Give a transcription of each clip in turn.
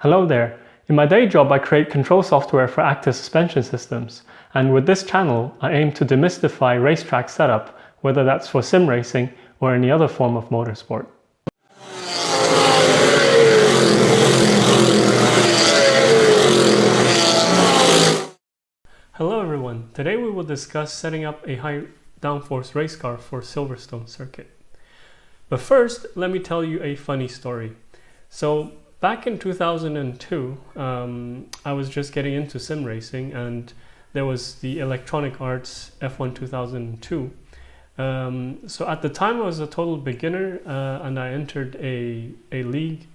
Hello there. In my day job, I create control software for active suspension systems. And with this channel, I aim to demystify racetrack setup, whether that's for sim racing or any other form of motorsport. Hello everyone. Today we will discuss setting up a high downforce race car for Silverstone circuit. But first, let me tell you a funny story. So back in 2002, I was just getting into sim racing, and there was the Electronic Arts F1 2002. So at the time I was a total beginner, and I entered a league,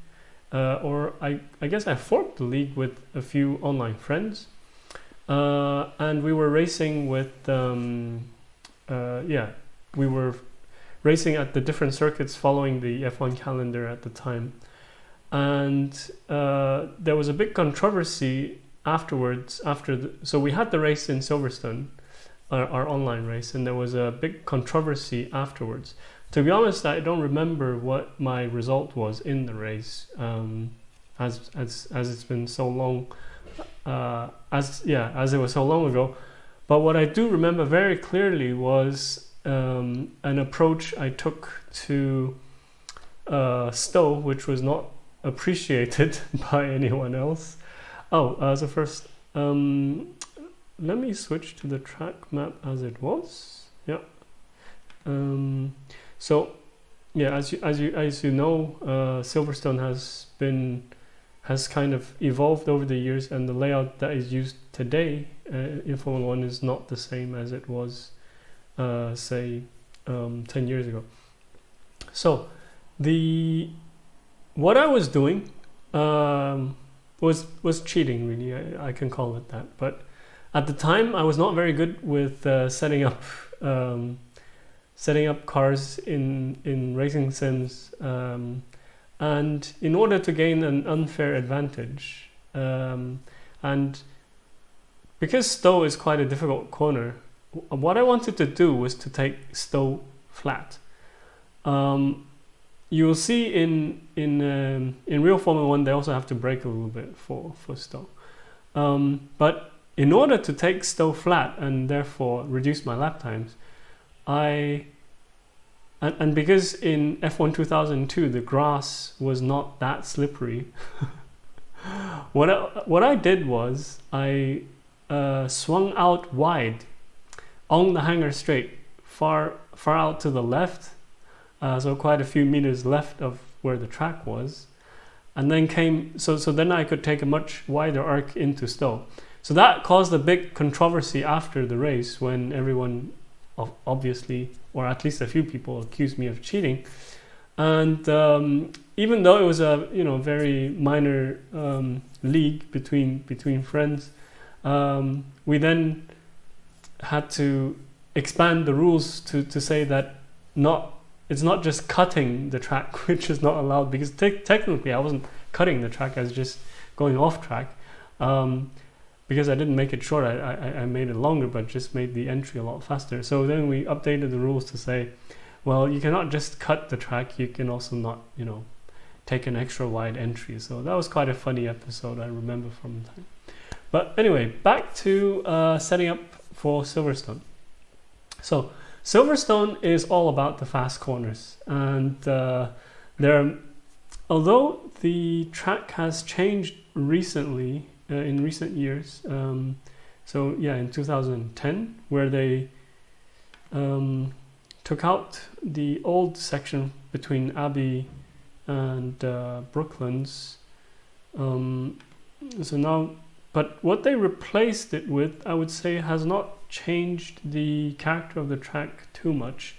or I guess I formed the league with a few online friends. And we were racing with, we were racing at the different circuits following the F1 calendar at the time. And there was a big controversy afterwards. So we had the race in Silverstone, our online race, and there was a big controversy afterwards. To be honest, I don't remember what my result was in the race, as it's been so long. As it was so long ago. But what I do remember very clearly was an approach I took to Stowe, which was not appreciated by anyone else. So first, let me switch to the track map as it was. Yeah. As you know, Silverstone has kind of evolved over the years, and the layout that is used today in Formula 1 is not the same as it was, say, 10 years ago. So what I was doing was cheating, really. I can call it that. But at the time, I was not very good with setting up cars in racing sims. And in order to gain an unfair advantage, and because Stowe is quite a difficult corner, what I wanted to do was to take Stowe flat. You will see in real Formula 1 they also have to brake a little bit for Stowe. But in order to take Stowe flat and therefore reduce my lap times, And because in F1 2002 the grass was not that slippery, what I did was I swung out wide on the hangar straight, far out to the left, so quite a few meters left of where the track was, and then then I could take a much wider arc into Stowe. So that caused a big controversy after the race when everyone, obviously, or at least a few people, accused me of cheating. And even though it was a very minor league between friends, we then had to expand the rules to say that it's not just cutting the track, which is not allowed, because technically I wasn't cutting the track, I was just going off track. Because I didn't make it short, I made it longer, but just made the entry a lot faster. So then we updated the rules to say, well, you cannot just cut the track, you can also not, take an extra wide entry. So that was quite a funny episode, I remember from the time. But anyway, back to setting up for Silverstone. So Silverstone is all about the fast corners, and although the track has changed recently, in recent years, in 2010, where they took out the old section between Abbey and Brooklands. But what they replaced it with, I would say, has not changed the character of the track too much,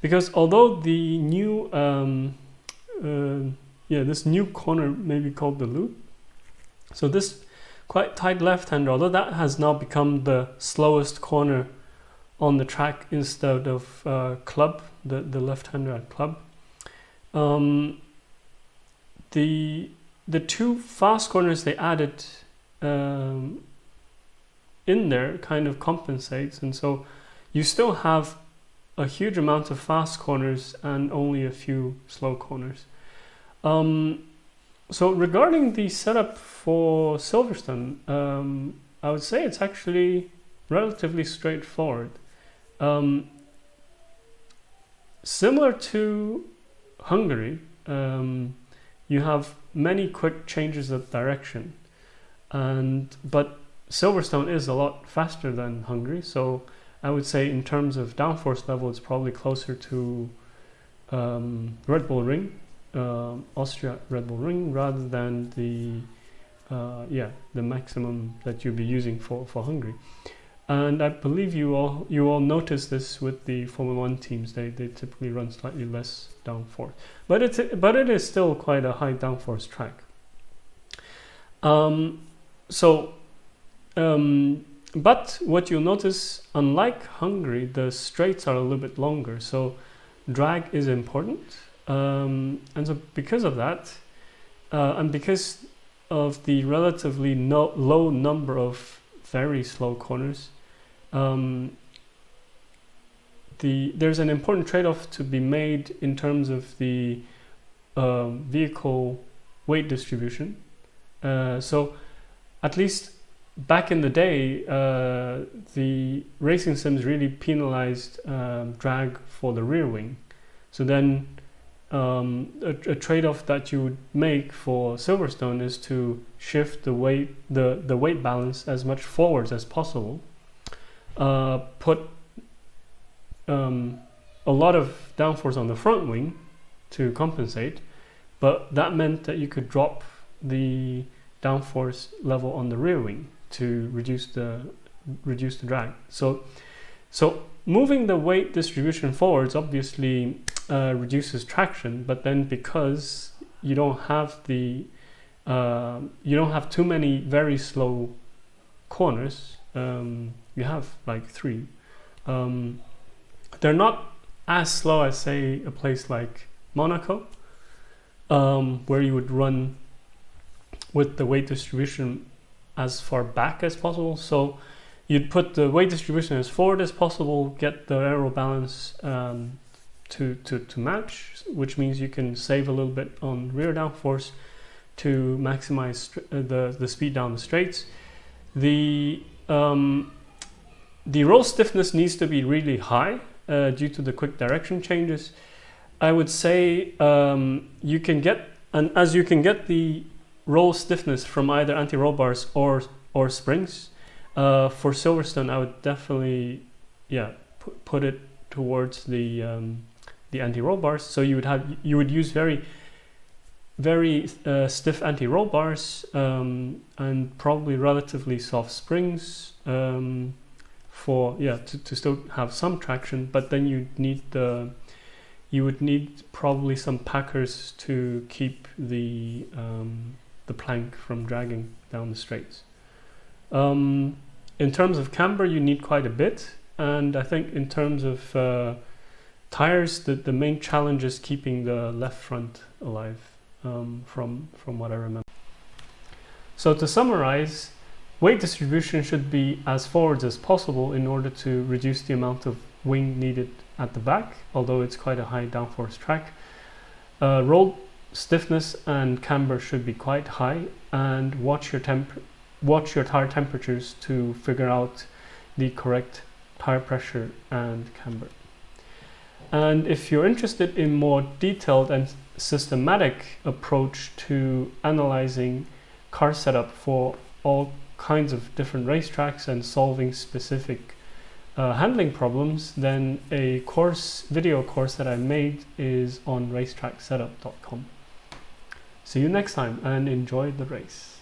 because although the new this new corner may be called the loop, so this quite tight left-hander, although that has now become the slowest corner on the track instead of club, the left-hander at club. The two fast corners they added in there kind of compensates, and so you still have a huge amount of fast corners and only a few slow corners. So regarding the setup for Silverstone, I would say it's actually relatively straightforward. Um, Similar to Hungary, you have many quick changes of direction, but Silverstone is a lot faster than Hungary, so I would say in terms of downforce level, it's probably closer to Red Bull Ring, Austria Red Bull Ring, rather than the maximum that you'd be using for Hungary. And I believe you all notice this with the Formula One teams. They typically run slightly less downforce, but it is still quite a high downforce track. But what you'll notice, unlike Hungary, the straights are a little bit longer, so drag is important. And so because of that, and because of the relatively low number of very slow corners, there's an important trade-off to be made in terms of the vehicle weight distribution. So at least back in the day, the racing sims really penalized drag for the rear wing. So then a trade-off that you would make for Silverstone is to shift the weight balance as much forwards as possible. Put a lot of downforce on the front wing to compensate, but that meant that you could drop the downforce level on the rear wing to reduce the drag. So moving the weight distribution forwards obviously reduces traction, but then because you don't have too many very slow corners, you have like 3. They're not as slow as, say, a place like Monaco, where you would run with the weight distribution as far back as possible. So you'd put the weight distribution as forward as possible, get the aero balance to match, which means you can save a little bit on rear downforce to maximize the speed down the straights. The roll stiffness needs to be really high due to the quick direction changes. I would say you can get the roll stiffness from either anti-roll bars or springs. For Silverstone, I would definitely put it towards the anti-roll bars. So you would use very stiff anti-roll bars and probably relatively soft springs to still have some traction, but then you would need probably some packers to keep the plank from dragging down the straights. In terms of camber, you need quite a bit, and I think in terms of tires, the main challenge is keeping the left front alive, from what I remember. So to summarize, weight distribution should be as forwards as possible in order to reduce the amount of wing needed at the back, although it's quite a high downforce track. Roll stiffness and camber should be quite high, and watch your tire temperatures to figure out the correct tire pressure and camber. And if you're interested in more detailed and systematic approach to analyzing car setup for all kinds of different racetracks and solving specific handling problems, then a video course that I made is on racetracksetup.com. See you next time and enjoy the race.